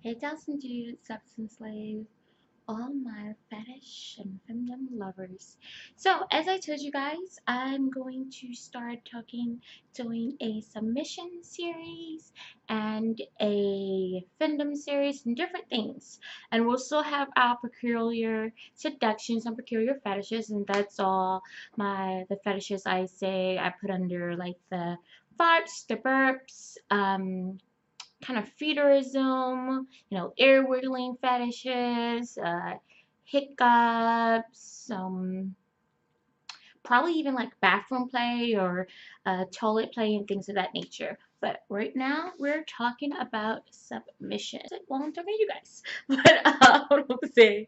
Hey, Delson Dude, Substance Slave, all my fetish and femdom lovers. So, as I told you guys, I'm going to start doing a submission series and a femdom series and different things. And we'll still have our peculiar seductions and peculiar fetishes, and that's all the fetishes I say I put under like the farts, the burps, kind of feederism, air wiggling fetishes, hiccups, probably even like bathroom play or toilet play and things of that nature. But right now we're talking about submission. Well, I'm talking to you guys, but what I'm saying,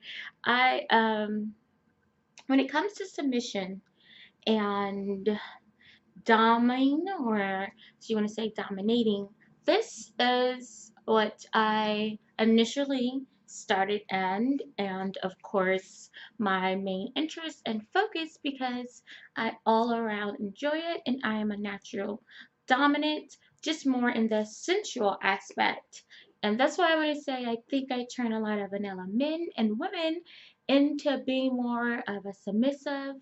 when it comes to submission and doming, or do you want to say dominating, this is what I initially started and of course my main interest and focus, because I all around enjoy it and I am a natural dominant, just more in the sensual aspect. And that's why I want to say I think I turn a lot of vanilla men and women into being more of a submissive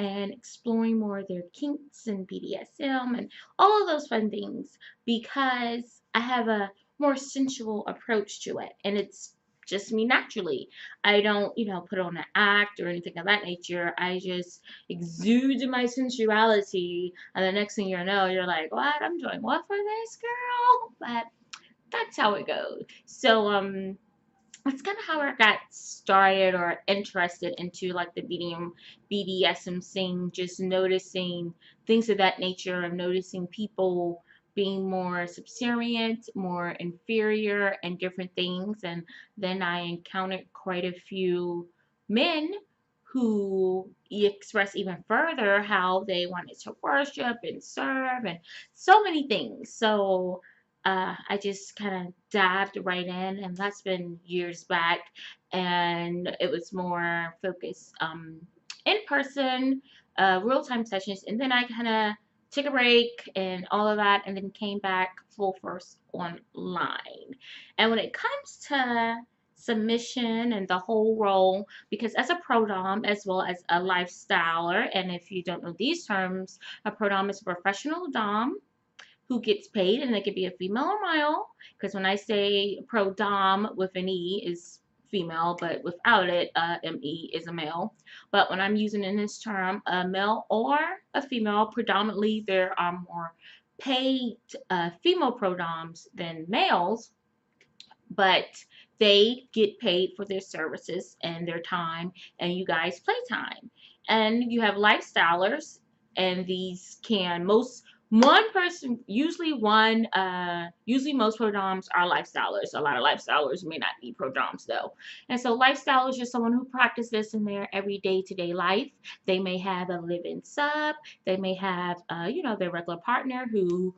and exploring more of their kinks and BDSM and all of those fun things, because I have a more sensual approach to it, and it's just me naturally. I don't, put on an act or anything of that nature. I just exude my sensuality, and the next thing you know, you're like, what? I'm doing what for this girl? But that's how it goes. So, that's kind of how I got started or interested into like the BDSM scene, just noticing things of that nature, of noticing people being more subservient, more inferior, and different things. And then I encountered quite a few men who express even further how they wanted to worship and serve and so many things. So I just kind of dived right in, and that's been years back. And it was more focused in person, real time sessions. And then I kind of took a break and all of that, and then came back full force online. And when it comes to submission and the whole role, because as a pro dom as well as a lifestyler, and if you don't know these terms, a pro dom is a professional dom who gets paid, and it could be a female or male, because when I say pro dom with an E is female, but without it, ME is a male. But when I'm using in this term, a male or a female, predominantly there are more paid female pro doms than males, but they get paid for their services and their time, and you guys play time. And you have lifestylers, and these can most one person, usually most pro doms are lifestylers. A lot of lifestylers may not be pro doms though. And so lifestyle is just someone who practices this in their everyday to day life. They may have a live-in sub, they may have their regular partner who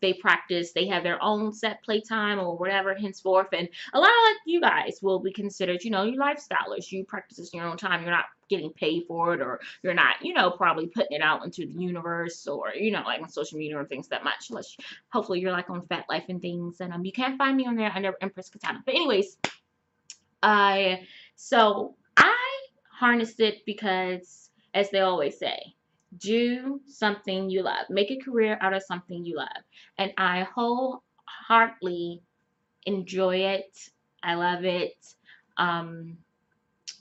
they practice, they have their own set playtime or whatever henceforth. And a lot of like you guys will be considered, your lifestylers. You practice this in your own time. You're not getting paid for it, or you're not, probably putting it out into the universe, or, like on social media or things that much. Unless, hopefully you're like on Fat Life and things. And you can't find me on there under Empress Katana. But anyways, I so I harnessed it because, as they always say, do something you love. Make a career out of something you love. And I wholeheartedly enjoy it. I love it. Um,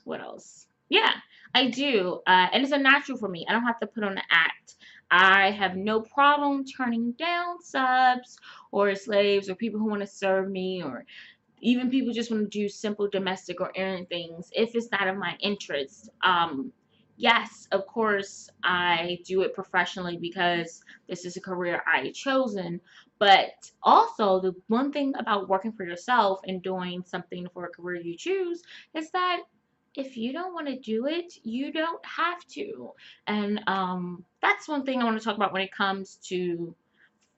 what else? Yeah, I do. And it's a natural for me. I don't have to put on an act. I have no problem turning down subs or slaves or people who want to serve me, or even people just want to do simple domestic or errand things if it's not of my interest. Yes, of course, I do it professionally because this is a career I chosen. But also, the one thing about working for yourself and doing something for a career you choose is that if you don't want to do it, you don't have to. And that's one thing I want to talk about when it comes to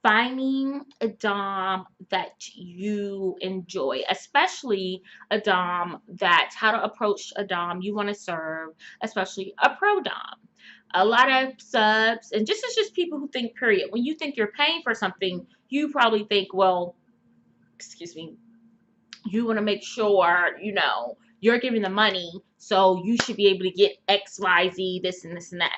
finding a dom that you enjoy, especially a dom that how to approach a dom you want to serve, especially a pro dom. A lot of subs, and just it's just people who think, period, when you think you're paying for something, you probably think, well, excuse me, you want to make sure, you're giving the money, so you should be able to get XYZ, this and this and that.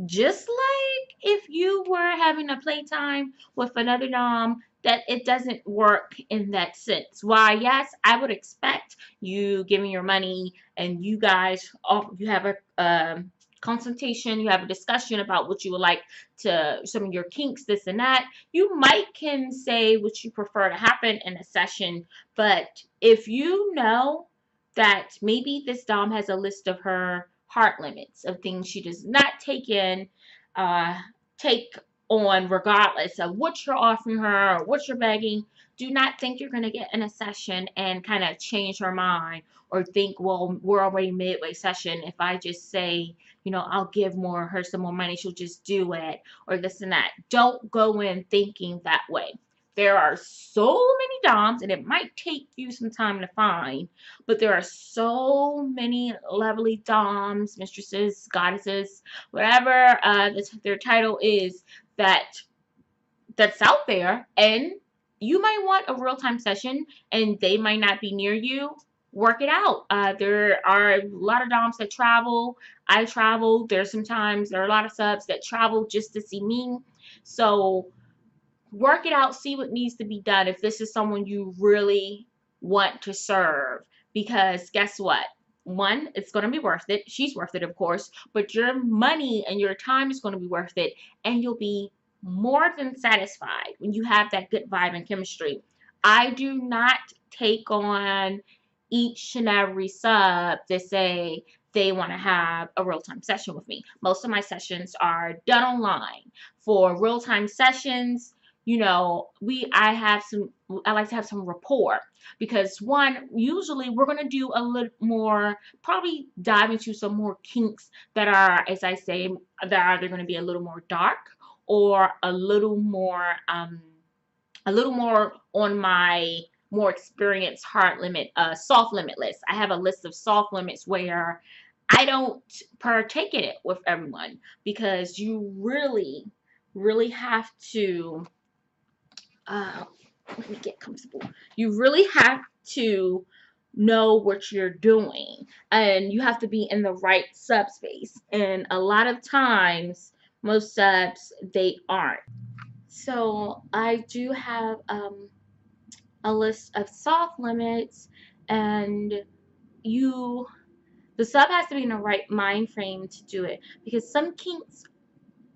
Just like if you were having a playtime with another dom, that it doesn't work in that sense. Why, yes, I would expect you giving your money and you guys, you have a consultation, you have a discussion about what you would like to, some of your kinks, this and that. You might can say what you prefer to happen in a session, but if you know that maybe this dom has a list of her heart limits of things she does not uh, take on, regardless of what you're offering her or what you're begging, do not think you're going to get in a session and kind of change her mind or think, well, we're already midway session. If I just say, I'll give her some more money, she'll just do it, or this and that. Don't go in thinking that way. There are so many doms, and it might take you some time to find, but there are so many lovely doms, mistresses, goddesses, whatever their title is, that's out there, and you might want a real-time session, and they might not be near you. Work it out. There are a lot of doms that travel. I travel. There are a lot of subs that travel just to see me. So work it out, see what needs to be done if this is someone you really want to serve. Because guess what? One, it's going to be worth it. She's worth it, of course, but your money and your time is going to be worth it, and you'll be more than satisfied when you have that good vibe and chemistry. I do not take on each and every sub to say they want to have a real-time session with me. Most of my sessions are done online. For real-time sessions, I like to have some rapport, because one, usually we're going to do a little more, probably dive into some more kinks that are, as I say, that are either going to be a little more dark or a little more on my more experienced hard limit, soft limit list. I have a list of soft limits where I don't partake in it with everyone, because you really, really have to, uh, let me get comfortable. You really have to know what you're doing, and you have to be in the right subspace. And a lot of times, most subs, they aren't. So I do have a list of soft limits, and you the sub has to be in the right mind frame to do it, because some kinks,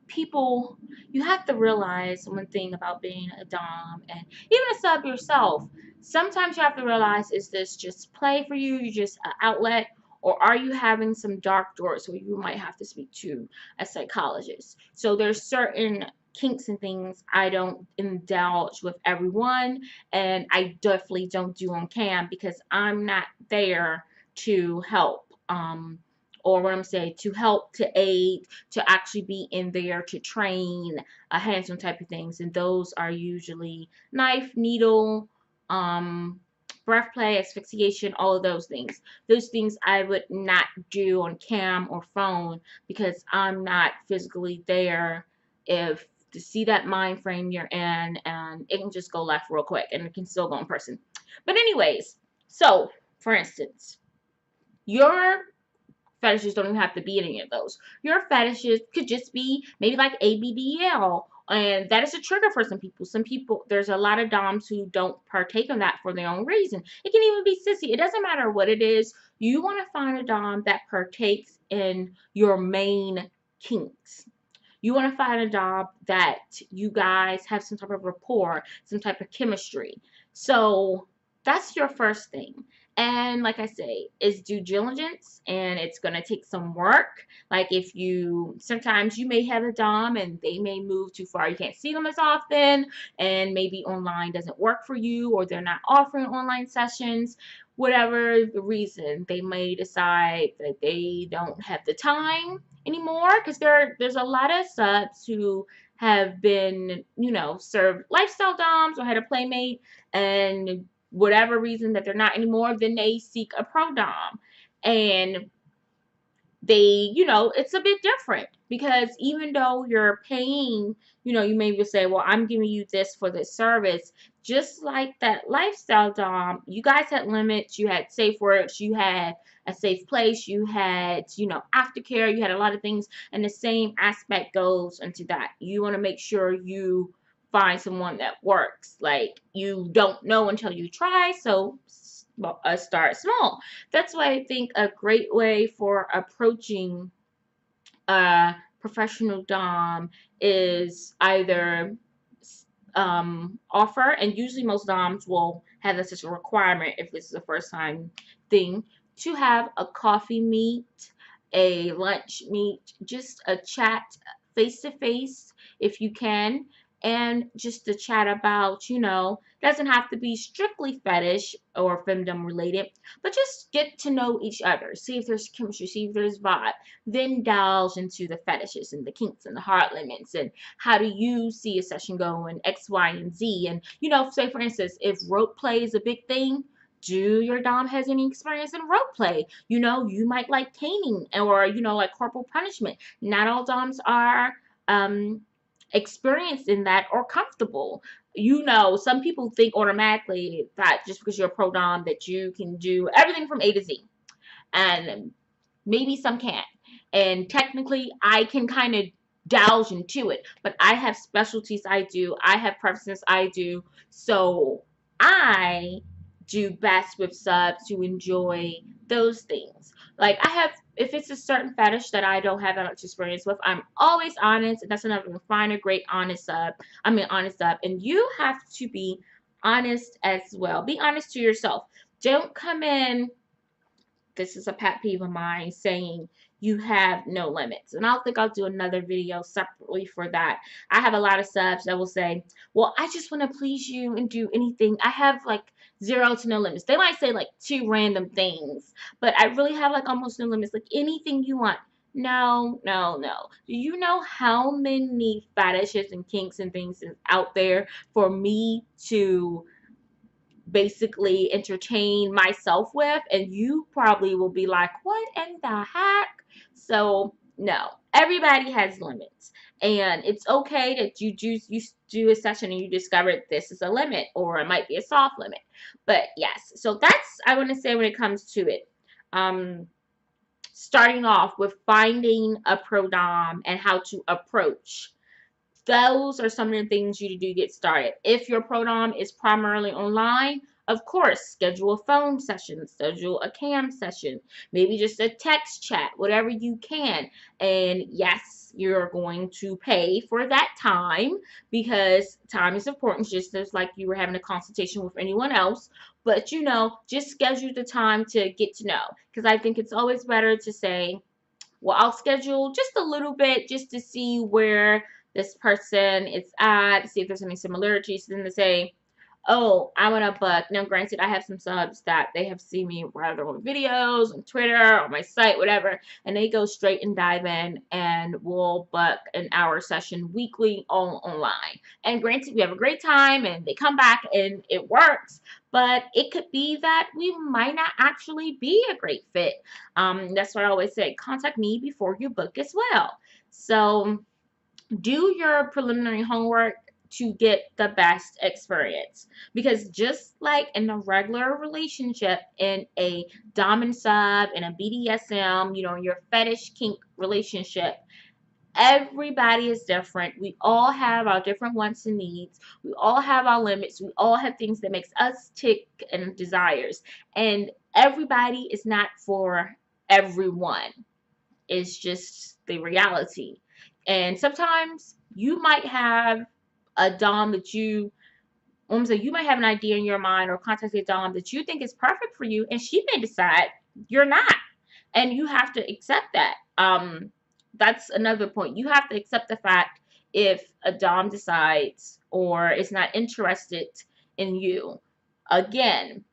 people, you have to realize one thing about being a dom and even a sub yourself. Sometimes you have to realize, is this just play for you, you just an outlet, or are you having some dark doors where you might have to speak to a psychologist? So there's certain kinks and things I don't indulge with everyone, and I definitely don't do on cam, because I'm not there to help, or what I'm saying, to help, to aid, to actually be in there to train a hands-on type of things. And those are usually knife, needle, breath play, asphyxiation, all of those things. Those things I would not do on cam or phone, because I'm not physically there if to see that mind frame you're in, and it can just go left real quick, and it can still go in person. But anyways, so for instance, your fetishes don't even have to be any of those. Your fetishes could just be maybe like ABDL, and that is a trigger for some people. Some people, there's a lot of doms who don't partake in that for their own reason. It can even be sissy. It doesn't matter what it is. You want to find a dom that partakes in your main kinks. You want to find a dom that you guys have some type of rapport, some type of chemistry. So that's your first thing. And like I say, it's due diligence, and it's going to take some work. Like if sometimes you may have a dom and they may move too far. You can't see them as often, and maybe online doesn't work for you, or they're not offering online sessions. Whatever the reason, they may decide that they don't have the time anymore, because there's a lot of subs who have been, served lifestyle doms or had a playmate, and whatever reason that they're not anymore, then they seek a pro dom. And it's a bit different, because even though you're paying, you may say, well, I'm giving you this for this service, just like that lifestyle dom, you guys had limits, you had safe words, you had a safe place, you had, you know, aftercare, you had a lot of things, and the same aspect goes into that. You want to make sure you find someone that works. Like, you don't know until you try, so start small. That's why I think a great way for approaching professional dom is either offer, and usually most doms will have this as a requirement if this is a first time thing, to have a coffee meet, a lunch meet, just a chat face to face if you can, and just to chat about, you know, doesn't have to be strictly fetish or femdom related, but just get to know each other, see if there's chemistry, see if there's vibe, then delve into the fetishes and the kinks and the hard limits, and how do you see a session going, X, Y, and Z. And, you know, say for instance, if rope play is a big thing, do your dom has any experience in rope play? You know, you might like caning, or, you know, like corporal punishment. Not all doms are um experienced in that or comfortable. You know, some people think automatically that just because you're a pro dom that you can do everything from A to Z, and maybe some can't. And technically, I can kind of delve into it, but I have specialties I do, I have preferences I do. So I do best with subs who enjoy those things. Like, I have, if it's a certain fetish that I don't have that much experience with, I'm always honest. And that's another, find a great honest sub. I mean, honest sub. And you have to be honest as well. Be honest to yourself. Don't come in, this is a pet peeve of mine, saying you have no limits. And I think I'll do another video separately for that. I have a lot of subs that will say, well, I just want to please you and do anything. I have like 0 to no limits. They might say like 2 random things, but I really have like almost no limits, like anything you want. No, no, no. Do you know how many fetishes and kinks and things is out there for me to basically entertain myself with? And you probably will be like, what in the heck? So no, everybody has limits, and it's okay that you do a session and you discover this is a limit, or it might be a soft limit. But yes, so that's, I want to say, when it comes to it, um starting off with finding a pro dom and how to approach, those are some of the things you do to get started. If your pro dom is primarily online, of course, schedule a phone session, schedule a cam session, maybe just a text chat, whatever you can. And yes, you're going to pay for that time, because time is important, just as like you were having a consultation with anyone else. But, you know, just schedule the time to get to know, because I think it's always better to say, well, I'll schedule just a little bit just to see where this person is at, see if there's any similarities, than to say, oh, I want to book. Now, granted, I have some subs that they have seen me rather on videos, on Twitter, on my site, whatever, and they go straight and dive in and will book an hour session weekly all online. And granted, we have a great time and they come back and it works, but it could be that we might not actually be a great fit. That's why I always say, contact me before you book as well. So do your preliminary homework to get the best experience, because just like in a regular relationship, in a dom and sub, in a BDSM, you know, your fetish kink relationship, everybody is different. We all have our different wants and needs. We all have our limits. We all have things that makes us tick and desires, and everybody is not for everyone. It's just the reality. And sometimes you might have a dom that you might have an idea in your mind, or contact a dom that you think is perfect for you, and she may decide you're not, and you have to accept that. That's another point. You have to accept the fact if a dom decides or is not interested in you. Again,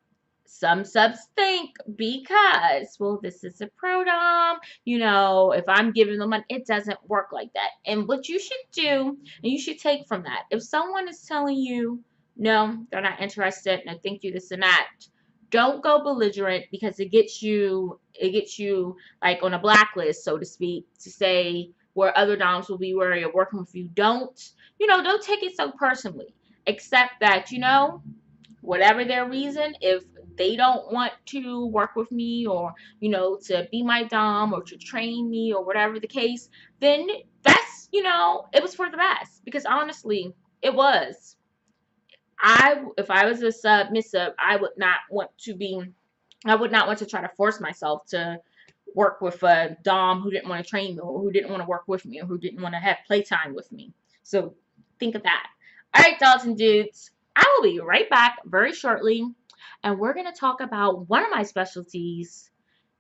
some subs think, because, well, this is a pro dom, you know, if I'm giving them money, it doesn't work like that. And what you should do, and you should take from that, if someone is telling you, no, they're not interested, no, thank you, this and that, don't go belligerent, because it gets you like on a blacklist, so to speak, to say where other doms will be wary of working with you. Don't take it so personally. Except that, whatever their reason, if they don't want to work with me, or to be my dom, or to train me, or whatever the case, then that's, it was for the best, because honestly it was. If I was a submissive, I would not want to try to force myself to work with a dom who didn't want to train me, or who didn't want to work with me, or who didn't want to have playtime with me. So think of that. All right, dolls and dudes, I will be right back very shortly, and we're going to talk about one of my specialties: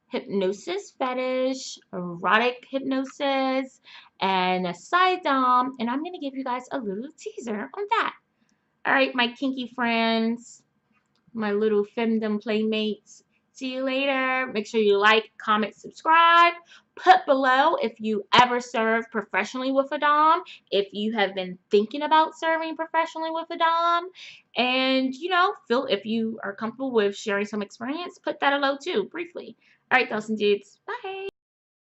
hypnosis fetish, erotic hypnosis, and a side dom. And I'm going to give you guys a little teaser on that. All right, my kinky friends, my little femdom playmates. See you later. Make sure you like, comment, subscribe. Put below if you ever served professionally with a dom, if you have been thinking about serving professionally with a dom, and feel if you are comfortable with sharing some experience, put that below too, briefly. All right, dolls and dudes. Bye.